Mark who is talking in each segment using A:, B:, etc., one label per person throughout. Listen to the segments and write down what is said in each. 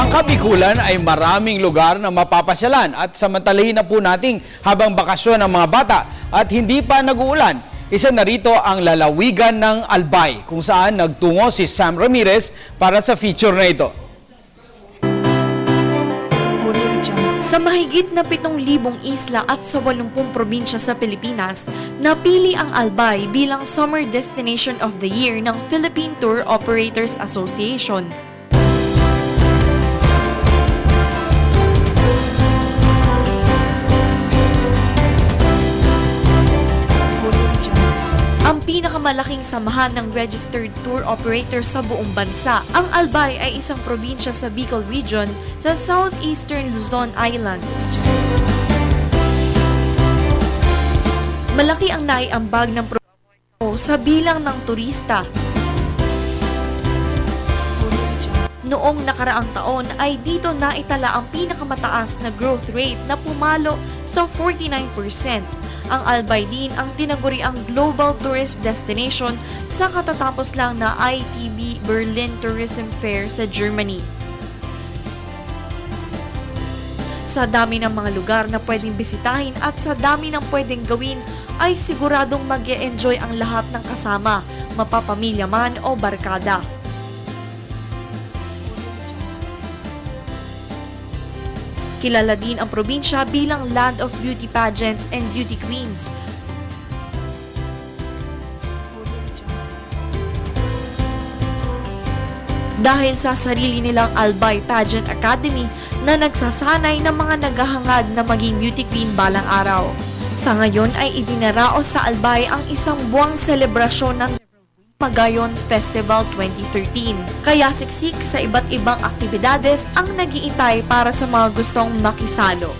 A: Ang Kabikulan ay maraming lugar na mapapasyalan at samantalahin na po nating habang bakasyon ng mga bata at hindi pa nag-uulan. Isa na rito ang lalawigan ng Albay kung saan nagtungo si Sam Ramirez para sa feature na ito.
B: Sa mahigit na 7,000 isla at sa 80 probinsya sa Pilipinas, napili ang Albay bilang Summer Destination of the Year ng Philippine Tour Operators Association. Ang pinakamalaking samahan ng registered tour operators sa buong bansa. Ang Albay ay isang probinsya sa Bicol Region sa southeastern Luzon Island. Malaki ang naiambag ng probinsya sa bilang ng turista. Noong nakaraang taon ay dito naitala ang pinakamataas na growth rate na pumalo sa 49%. Ang Albay din ang tinaguriang Global Tourist Destination sa katatapos lang na ITB Berlin Tourism Fair sa Germany. Sa dami ng mga lugar na pwedeng bisitahin at sa dami ng pwedeng gawin ay siguradong mag-e-enjoy ang lahat ng kasama, mapapamilya man o barkada. Kilala din ang probinsya bilang land of beauty pageants and beauty queens. Dahil sa sarili nilang Albay Pageant Academy na nagsasanay ng mga naghahangad na maging beauty queen balang araw. Sa ngayon ay idinaraos sa Albay ang isang buwang selebrasyon ng Magayon Festival 2013. Kaya siksik sa iba't ibang aktibidades ang nag-iintay para sa mga gustong makisalo.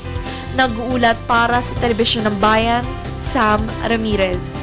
B: Nag-uulat para sa Telebisyon ng Bayan, Sam Ramirez.